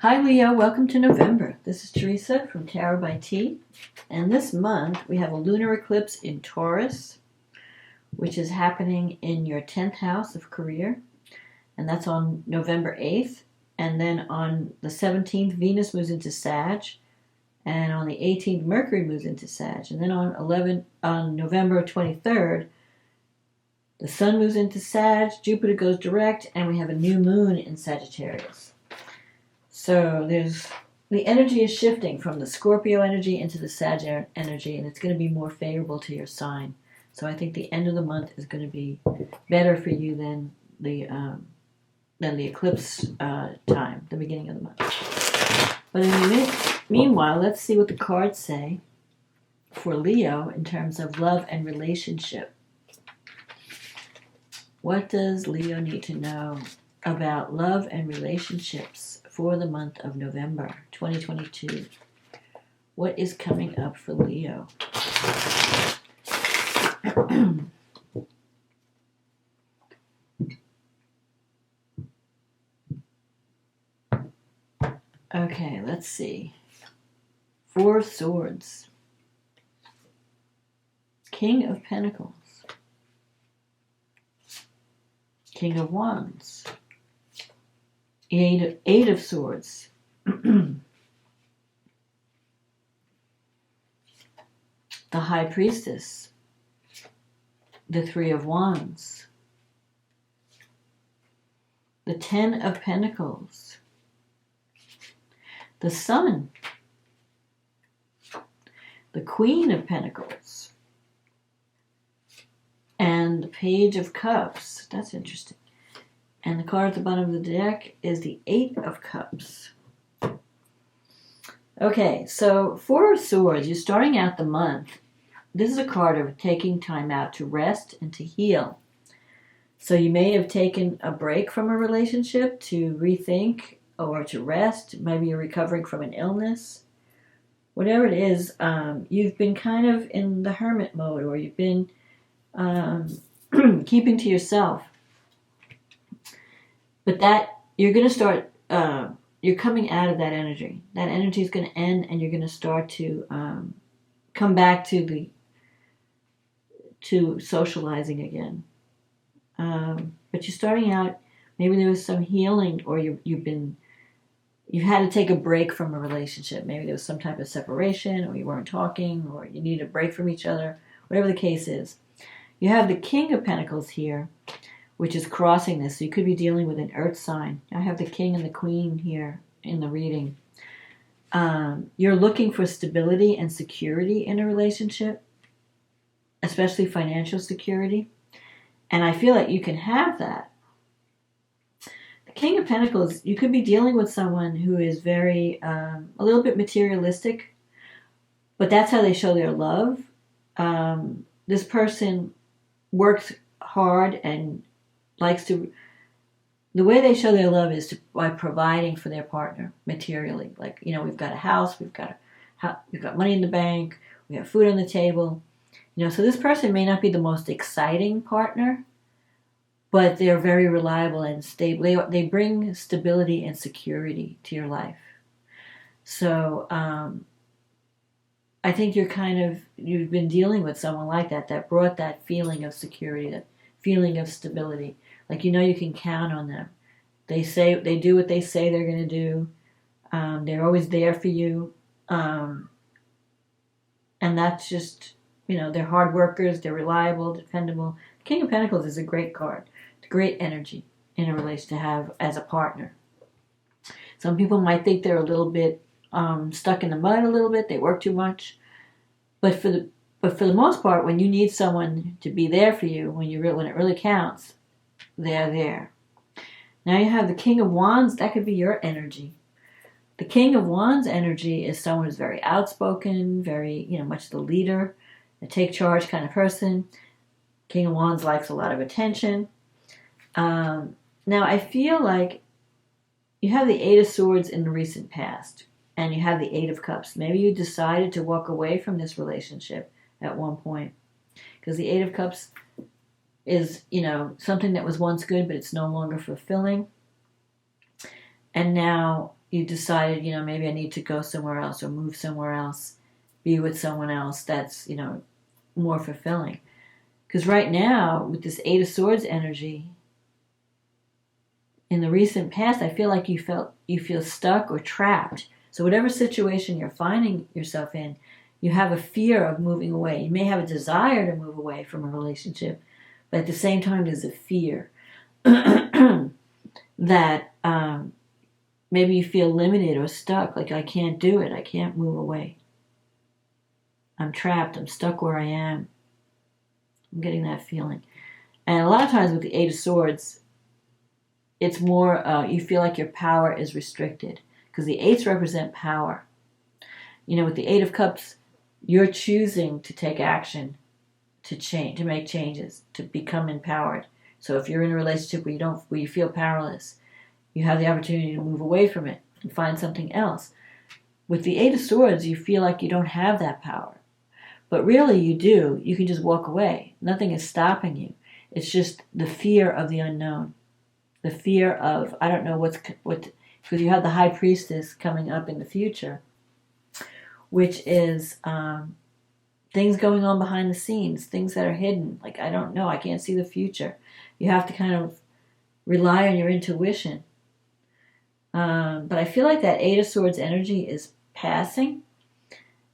Hi Leo, welcome to November. This is Teresa from Tarot by T. And this month we have a lunar eclipse in Taurus, which is happening in your 10th house of career. And that's on November 8th. And then on the 17th, Venus moves into Sag. And on the 18th, Mercury moves into Sag. And then on November 23rd, the Sun moves into Sag, Jupiter goes direct, and we have a new moon in Sagittarius. So the energy is shifting from the Scorpio energy into the Sag energy, and it's going to be more favorable to your sign. So I think the end of the month is going to be better for you than the eclipse time, the beginning of the month. But meanwhile, let's see what the cards say for Leo in terms of love and relationship. What does Leo need to know about love and relationships for the month of November 2022? What is coming up for Leo? Okay, let's see. 4 of Swords. King of Pentacles. King of Wands. Eight of Swords. The High Priestess. The 3 of Wands. The 10 of Pentacles. The Sun. The Queen of Pentacles. And the Page of Cups. That's interesting. And the card at the bottom of the deck is the 8 of Cups. Okay, so 4 of Swords, you're starting out the month. This is a card of taking time out to rest and to heal. So you may have taken a break from a relationship to rethink or to rest. Maybe you're recovering from an illness. Whatever it is, you've been kind of in the hermit mode, or you've been keeping to yourself. But that you're going to start, you're coming out of that energy. That energy is going to end, and you're going to start to come back to socializing again. But you're starting out, maybe there was some healing, or you've had to take a break from a relationship. Maybe there was some type of separation, or you weren't talking, or you needed a break from each other, whatever the case is. You have the King of Pentacles here, which is crossing this. So you could be dealing with an earth sign. I have the King and the Queen here in the reading. You're looking for stability and security in a relationship, especially financial security. And I feel like you can have that. The King of Pentacles, you could be dealing with someone who is very, a little bit materialistic, but that's how they show their love. This person works hard and likes to, the way they show their love is by providing for their partner materially. Like, we've got a house, we've got money in the bank, we have food on the table. So this person may not be the most exciting partner, but they're very reliable and stable. They bring stability and security to your life. So I think you've been dealing with someone like that brought that feeling of security, that feeling of stability. Like, you can count on them. They do what they say they're going to do. They're always there for you. And that's just, they're hard workers. They're reliable, dependable. King of Pentacles is a great card. It's great energy in a relation to have as a partner. Some people might think they're a little bit stuck in the mud a little bit. They work too much. But for the most part, when you need someone to be there for you, when it really counts, they're there. Now you have the King of Wands. That could be your energy. The King of Wands energy is someone who's very outspoken, very, much the leader, a take charge kind of person. King of Wands likes a lot of attention. Now I feel like you have the 8 of Swords in the recent past, and you have the 8 of Cups. Maybe you decided to walk away from this relationship at one point, because the 8 of Cups is, something that was once good, but it's no longer fulfilling. And now you decided, maybe I need to go somewhere else or move somewhere else, be with someone else that's, more fulfilling. Because right now, with this Eight of Swords energy, in the recent past, I feel like you feel stuck or trapped. So whatever situation you're finding yourself in, you have a fear of moving away. You may have a desire to move away from a relationship, but at the same time, there's a fear that maybe you feel limited or stuck, like I can't do it, I can't move away. I'm trapped, I'm stuck where I am. I'm getting that feeling. And a lot of times with the Eight of Swords, it's more, you feel like your power is restricted. Because the eights represent power. With the Eight of Cups, you're choosing to take action, to change, to make changes, to become empowered. So if you're in a relationship where you feel powerless, you have the opportunity to move away from it and find something else. With the Eight of Swords, you feel like you don't have that power. But really you do. You can just walk away. Nothing is stopping you. It's just the fear of the unknown. The fear of, I don't know what, because you have the High Priestess coming up in the future, which is things going on behind the scenes, things that are hidden. Like, I don't know, I can't see the future. You have to kind of rely on your intuition. But I feel like that Eight of Swords energy is passing,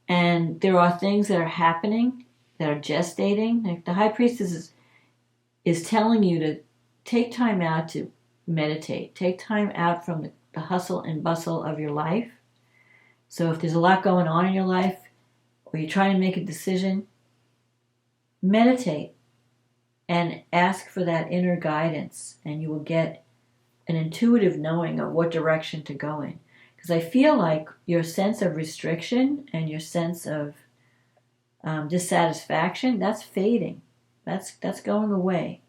and there are things that are happening, that are gestating. Like the High Priestess is telling you to take time out to meditate. Take time out from the hustle and bustle of your life. So if there's a lot going on in your life, or you're trying to make a decision, meditate and ask for that inner guidance, and you will get an intuitive knowing of what direction to go in. Because I feel like your sense of restriction and your sense of dissatisfaction, that's fading. That's going away.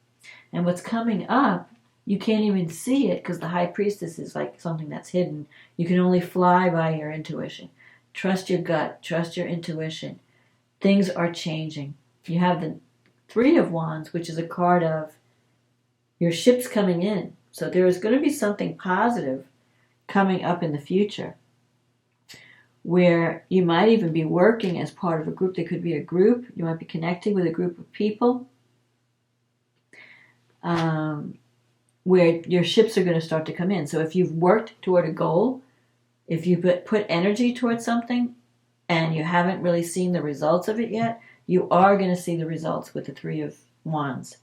And what's coming up, you can't even see it because the High Priestess is like something that's hidden. You can only fly by your intuition. Trust your gut. Trust your intuition. Things are changing. You have the Three of Wands, which is a card of your ship's coming in. So there is going to be something positive coming up in the future where you might even be working as part of a group. There could be a group. You might be connecting with a group of people where your ships are going to start to come in. So if you've worked toward a goal, if you put energy towards something and you haven't really seen the results of it yet, you are going to see the results with the Three of Wands.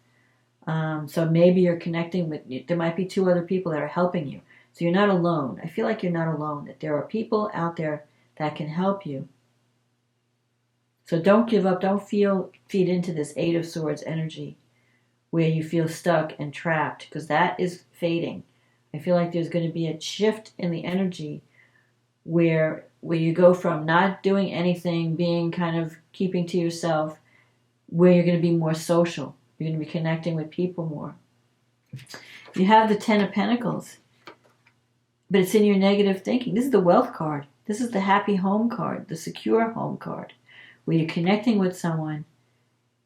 So maybe you're connecting with, there might be two other people that are helping you. So you're not alone. I feel like you're not alone, that there are people out there that can help you. So don't give up. Don't feed into this Eight of Swords energy where you feel stuck and trapped, because that is fading. I feel like there's going to be a shift in the energy where you go from not doing anything, being kind of keeping to yourself, where you're going to be more social. You're going to be connecting with people more. You have the Ten of Pentacles, but it's in your negative thinking. This is the Wealth card. This is the Happy Home card, the Secure Home card, where you're connecting with someone,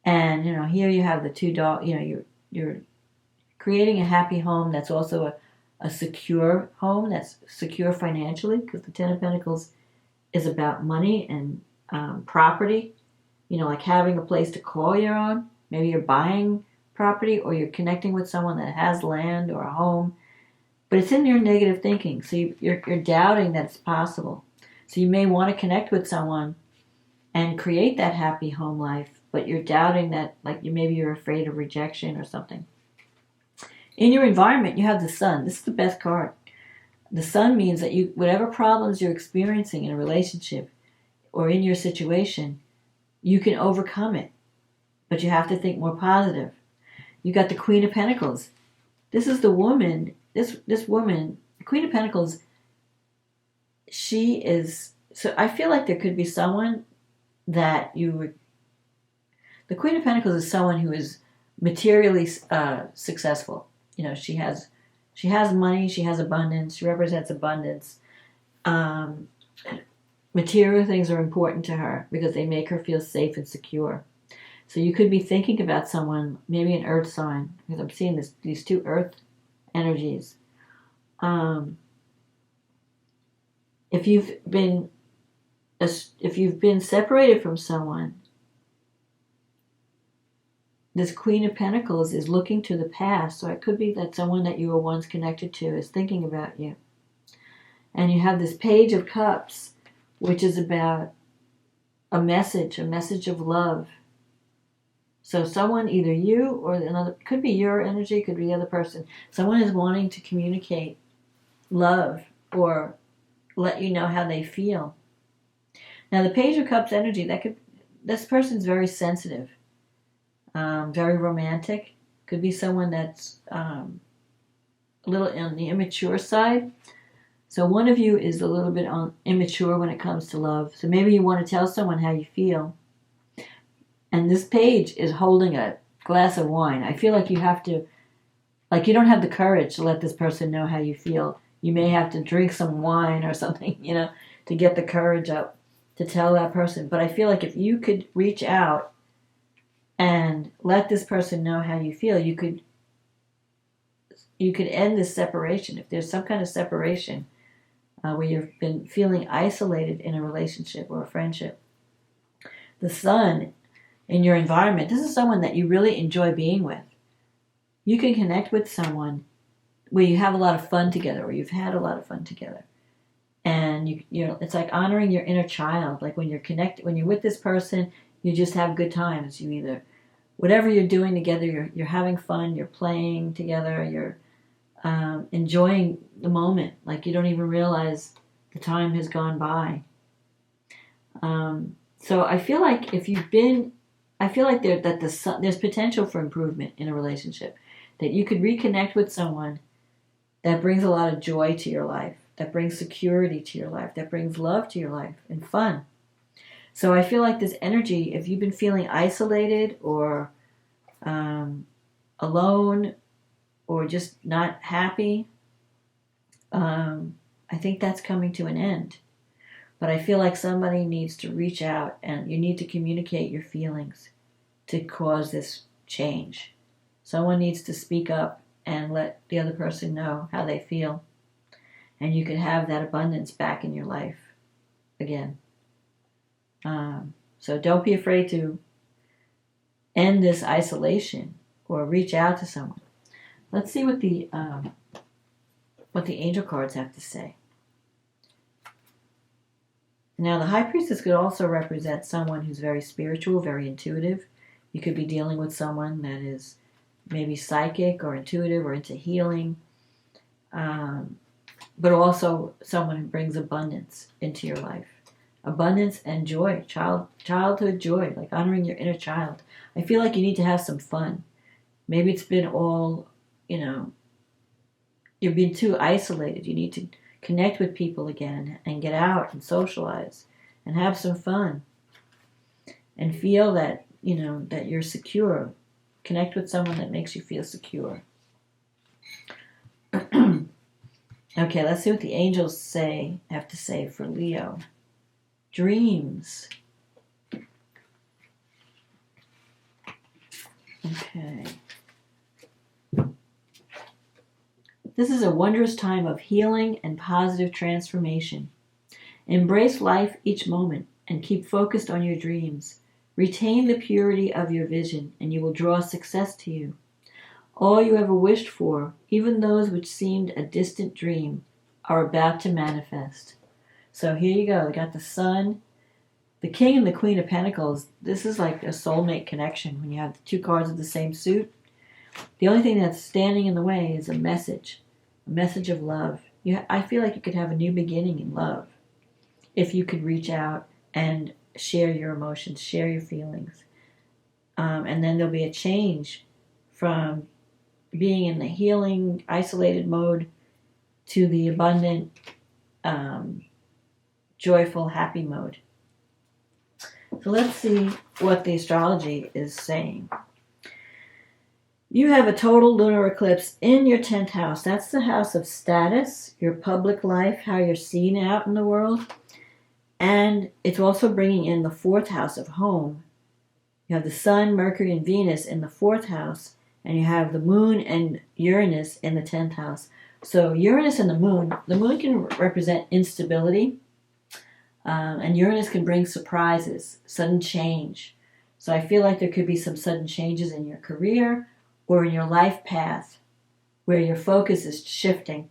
and here you have the two dogs. You're creating a happy home that's also a secure home, that's secure financially, because the Ten of Pentacles is about money and property. Like having a place to call your own. Maybe you're buying property, or you're connecting with someone that has land or a home, but it's in your negative thinking. So you're doubting that it's possible. So you may want to connect with someone and create that happy home life, but you're doubting that, like maybe you're afraid of rejection or something. In your environment, you have the Sun. This is the best card. The Sun means that whatever problems you're experiencing in a relationship or in your situation, you can overcome it. But you have to think more positive. You got the Queen of Pentacles. This is the woman, this woman, the Queen of Pentacles, she is, so I feel like there could be someone that the Queen of Pentacles is someone who is materially successful. She has money, she has abundance, she represents abundance. Material things are important to her because they make her feel safe and secure. So you could be thinking about someone, maybe an earth sign, because I'm seeing these two earth energies. if you've been separated from someone, this Queen of Pentacles is looking to the past. So it could be that someone that you were once connected to is thinking about you. And you have this Page of Cups, which is about a message of love. So someone, either you or another, could be your energy, could be the other person. Someone is wanting to communicate love or let you know how they feel. Now the Page of Cups energy, this person's very sensitive, very romantic. Could be someone that's a little on the immature side. So one of you is a little bit immature when it comes to love. So maybe you want to tell someone how you feel. And this page is holding a glass of wine. I feel like you have to, you don't have the courage to let this person know how you feel. You may have to drink some wine or something, to get the courage up to tell that person. But I feel like if you could reach out and let this person know how you feel, you could end this separation. If there's some kind of separation where you've been feeling isolated in a relationship or a friendship, the sun in your environment, this is someone that you really enjoy being with. You can connect with someone where you have a lot of fun together, or you've had a lot of fun together. And it's like honoring your inner child. Like when you're connected, when you're with this person, you just have good times. You either, whatever you're doing together, you're having fun, you're playing together, you're enjoying the moment. Like you don't even realize the time has gone by. So I feel like there's potential for improvement in a relationship. That you could reconnect with someone that brings a lot of joy to your life, that brings security to your life, that brings love to your life and fun. So I feel like this energy, if you've been feeling isolated or alone or just not happy, I think that's coming to an end. But I feel like somebody needs to reach out and you need to communicate your feelings to cause this change. Someone needs to speak up and let the other person know how they feel. And you can have that abundance back in your life again. So don't be afraid to end this isolation or reach out to someone. Let's see what the angel cards have to say. Now, the High Priestess could also represent someone who's very spiritual, very intuitive. You could be dealing with someone that is maybe psychic or intuitive or into healing, but also someone who brings abundance into your life. Abundance and joy, childhood joy, like honoring your inner child. I feel like you need to have some fun. Maybe it's been all, you've been too isolated. You need to connect with people again and get out and socialize and have some fun and feel that, that you're secure. Connect with someone that makes you feel secure. Okay, let's see what the angels have to say for Leo. Dreams. Okay. This is a wondrous time of healing and positive transformation. Embrace life each moment and keep focused on your dreams. Retain the purity of your vision and you will draw success to you. All you ever wished for, even those which seemed a distant dream, are about to manifest. So here you go. We got the Sun, the King and the Queen of Pentacles. This is like a soulmate connection when you have the two cards of the same suit. The only thing that's standing in the way is a message of love. I feel like you could have a new beginning in love if you could reach out and share your emotions, share your feelings. And then there'll be a change from being in the healing, isolated mode to the abundant, joyful, happy mode. So let's see what the astrology is saying. You have a total lunar eclipse in your 10th house. That's the house of status, your public life, how you're seen out in the world. And it's also bringing in the 4th house of home. You have the Sun, Mercury, and Venus in the 4th house. And you have the Moon and Uranus in the 10th house. So Uranus and the Moon can represent instability. And Uranus can bring surprises, sudden change. So I feel like there could be some sudden changes in your career or in your life path where your focus is shifting.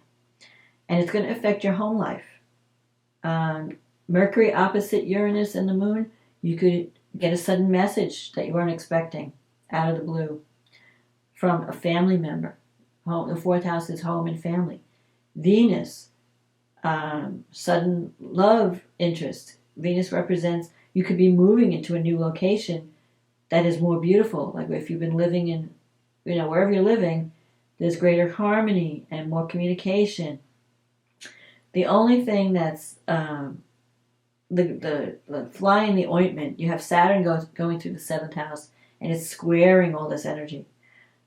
And it's going to affect your home life. Mercury opposite Uranus and the moon, you could get a sudden message that you weren't expecting out of the blue from a family member. The fourth house is home and family. Venus, sudden love interest. Venus represents you could be moving into a new location that is more beautiful. Like if you've been living in, wherever you're living, there's greater harmony and more communication. The only thing that's the fly in the ointment, you have Saturn going through the 7th house, and it's squaring all this energy.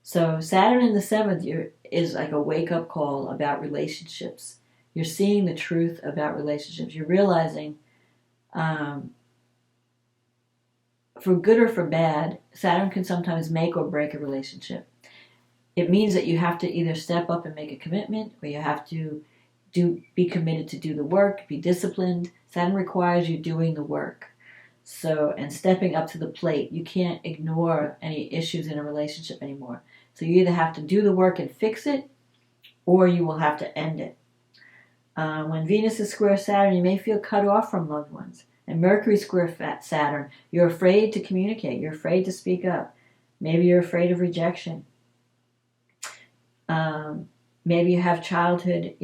So Saturn in the 7th is like a wake-up call about relationships. You're seeing the truth about relationships. You're realizing, for good or for bad, Saturn can sometimes make or break a relationship. It means that you have to either step up and make a commitment, or you have to be committed to do the work, be disciplined. Saturn requires you doing the work. So, and stepping up to the plate. You can't ignore any issues in a relationship anymore. So you either have to do the work and fix it, or you will have to end it. When Venus is square Saturn, you may feel cut off from loved ones. And Mercury square Saturn, you're afraid to communicate. You're afraid to speak up. Maybe you're afraid of rejection. Maybe you have childhood,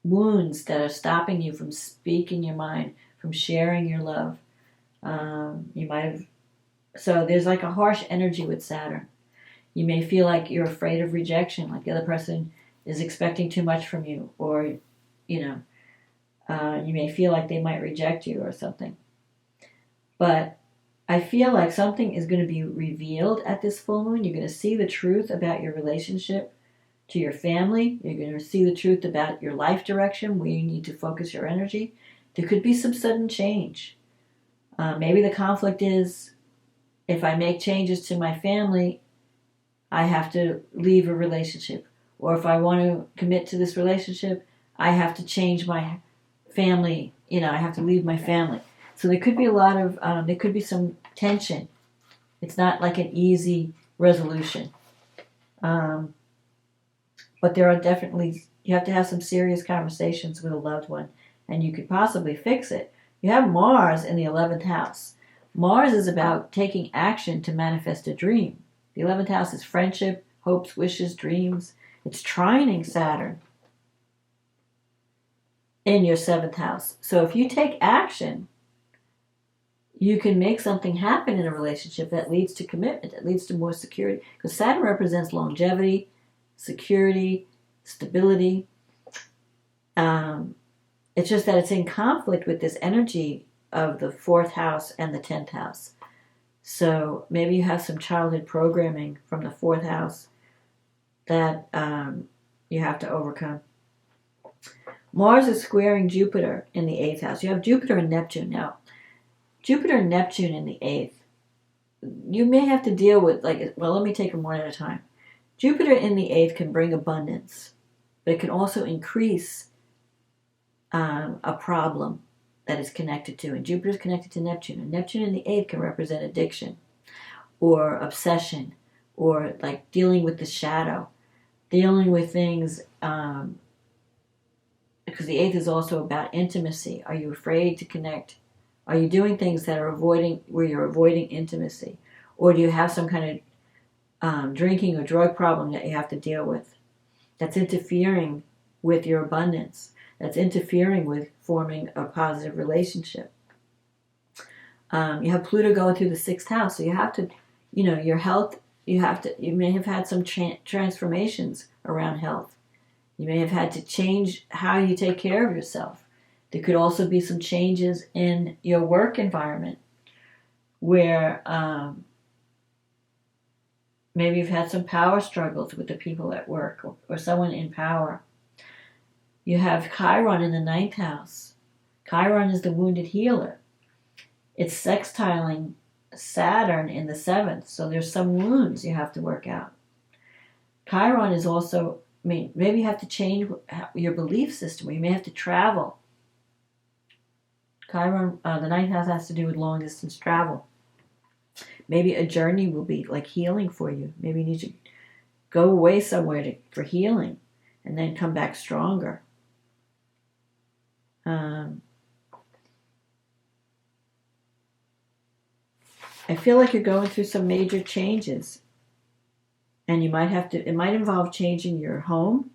wounds that are stopping you from speaking your mind, from sharing your love. You might have. So there's like a harsh energy with Saturn. You may feel like you're afraid of rejection, like the other person is expecting too much from you, or you may feel like they might reject you or something. But I feel like something is going to be revealed at this full moon. You're going to see the truth about your relationship to your family. You're going to see the truth about your life direction, where you need to focus your energy. There could be some sudden change. Maybe the conflict is, if I make changes to my family, I have to leave a relationship. Or if I want to commit to this relationship, I have to change my family. I have to leave my family. So there could be a lot of, there could be some tension. It's not like an easy resolution. But there are definitely, you have to have some serious conversations with a loved one, and you could possibly fix it. You have Mars in the 11th house. Mars is about taking action to manifest a dream. The 11th house is friendship, hopes, wishes, dreams. It's trining Saturn in your 7th house. So if you take action, you can make something happen in a relationship that leads to commitment, that leads to more security. Because Saturn represents longevity, security, stability. It's just that it's in conflict with this energy of the 4th house and the 10th house. So maybe you have some childhood programming from the 4th house that you have to overcome. Mars is squaring Jupiter in the 8th house. You have Jupiter and Neptune. Now, Jupiter and Neptune in the 8th, you may have to deal with, let me take them one at a time. Jupiter in the 8th can bring abundance, but it can also increase a problem that is connected to. And Jupiter is connected to Neptune. And Neptune in the 8th can represent addiction or obsession or like dealing with the shadow, dealing with things, because the 8th is also about intimacy. Are you afraid to connect? Are you doing things that are where you're avoiding intimacy? Or do you have some kind of drinking or drug problem that you have to deal with that's interfering with your abundance, that's interfering with forming a positive relationship? You have Pluto going through the 6th house, so you have to, your health, you may have had some transformations around health. You may have had to change how you take care of yourself. There could also be some changes in your work environment where maybe you've had some power struggles with the people at work or someone in power. You have Chiron in the 9th house. Chiron is the wounded healer. It's sextiling Saturn in the 7th, so there's some wounds you have to work out. Chiron is also, maybe you have to change your belief system, or you may have to travel. Chiron, the ninth house has to do with long distance travel. Maybe a journey will be like healing for you. Maybe you need to go away somewhere for healing and then come back stronger. I feel like you're going through some major changes. And you might have to, it might involve changing your home,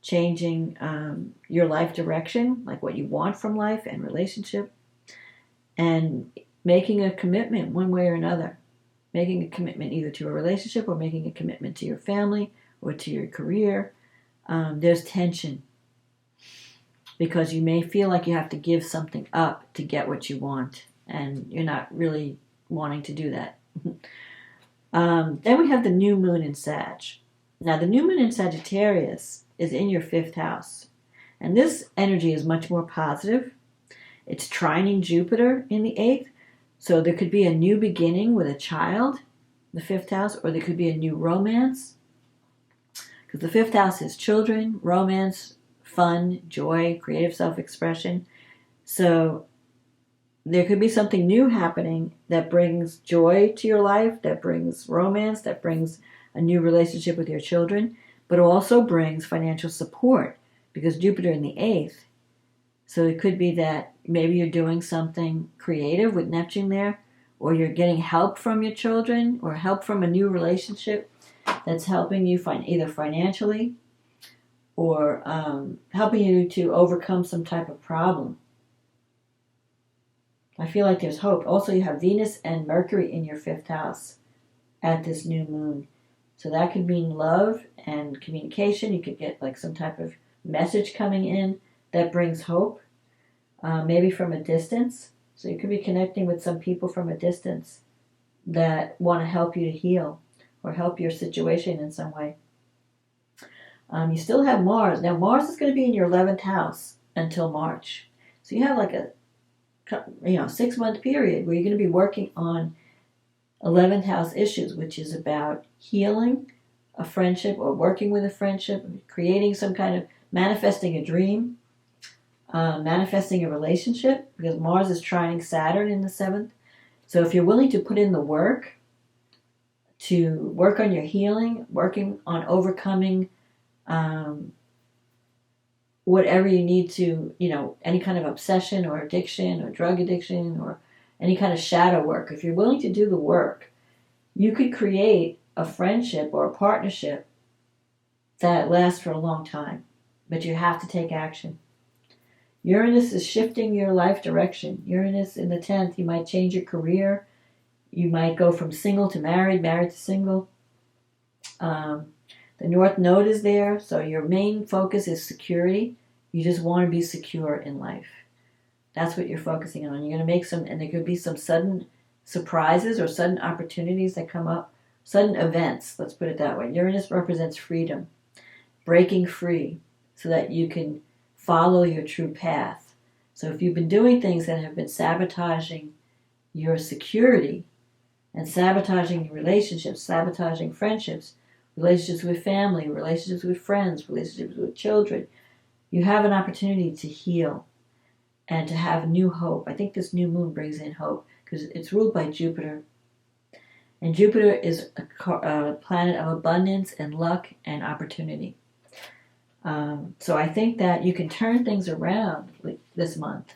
changing your life direction, like what you want from life and relationship, and making a commitment one way or another. Making a commitment either to a relationship or making a commitment to your family or to your career. There's tension because you may feel like you have to give something up to get what you want, and you're not really wanting to do that. Then we have the new moon in Sag. Now, the new moon in Sagittarius is in your 5th house, and this energy is much more positive. It's trining Jupiter in the 8th, so there could be a new beginning with a child, the 5th house, or there could be a new romance, because the 5th house is children, romance, fun, joy, creative self-expression. So there could be something new happening that brings joy to your life, that brings romance, that brings a new relationship with your children, but also brings financial support because Jupiter in the 8th. So it could be that maybe you're doing something creative with Neptune there, or you're getting help from your children or help from a new relationship that's helping you either financially or helping you to overcome some type of problem. I feel like there's hope. Also, you have Venus and Mercury in your 5th house at this new moon. So that could mean love and communication. You could get like some type of message coming in that brings hope, maybe from a distance. So you could be connecting with some people from a distance that want to help you to heal or help your situation in some way. You still have Mars. Now, Mars is going to be in your 11th house until March. So you have like a 6-month period where you're going to be working on 11th house issues, which is about healing a friendship or working with a friendship, creating some kind of manifesting a dream, manifesting a relationship, because Mars is trining Saturn in the 7th. So if you're willing to put in the work to work on your healing, working on overcoming whatever you need to, any kind of obsession or addiction or drug addiction or any kind of shadow work, if you're willing to do the work, you could create a friendship or a partnership that lasts for a long time. But you have to take action. Uranus is shifting your life direction. Uranus in the 10th, you might change your career. You might go from single to married, married to single. The North Node is there, so your main focus is security. You just want to be secure in life. That's what you're focusing on. You're going to make and there could be some sudden surprises or sudden opportunities that come up, sudden events, let's put it that way. Uranus represents freedom, breaking free so that you can follow your true path. So if you've been doing things that have been sabotaging your security and sabotaging your relationships, sabotaging friendships, relationships with family, relationships with friends, relationships with children, you have an opportunity to heal and to have new hope. I think this new moon brings in hope because it's ruled by Jupiter. And Jupiter is a planet of abundance and luck and opportunity. So I think that you can turn things around this month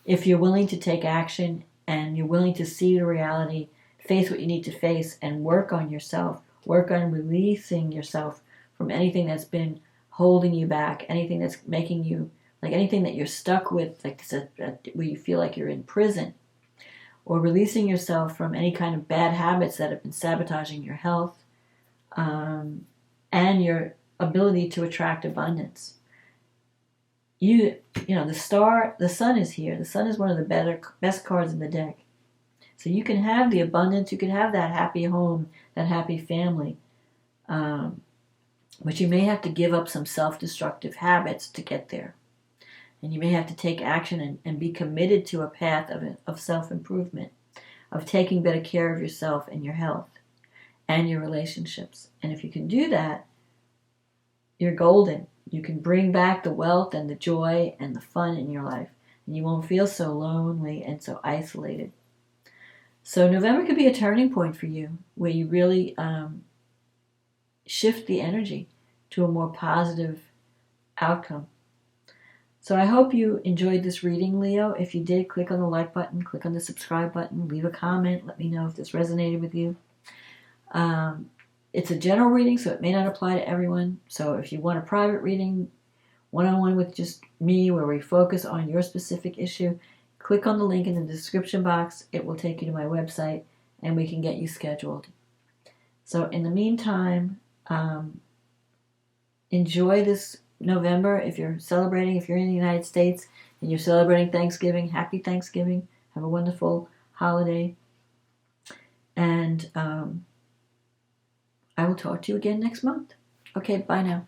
if you're willing to take action and you're willing to see the reality, face what you need to face, and work on yourself. Work on releasing yourself from anything that's been holding you back, anything that's making you, like anything that you're stuck with, like where you feel like you're in prison, or releasing yourself from any kind of bad habits that have been sabotaging your health and your ability to attract abundance. The sun is here. The sun is one of the best cards in the deck. So you can have the abundance, you can have that happy home, that happy family. But you may have to give up some self-destructive habits to get there. And you may have to take action and be committed to a path of self-improvement, of taking better care of yourself and your health and your relationships. And if you can do that, you're golden. You can bring back the wealth and the joy and the fun in your life and you won't feel so lonely and so isolated. So November could be a turning point for you, where you really shift the energy to a more positive outcome. So I hope you enjoyed this reading, Leo. If you did, click on the like button, click on the subscribe button, leave a comment, let me know if this resonated with you. It's a general reading, so it may not apply to everyone. So if you want a private reading, one-on-one with just me, where we focus on your specific issue, click on the link in the description box. It will take you to my website, and we can get you scheduled. So in the meantime, enjoy this November. If you're celebrating, if you're in the United States and you're celebrating Thanksgiving, happy Thanksgiving. Have a wonderful holiday. And I will talk to you again next month. Okay, bye now.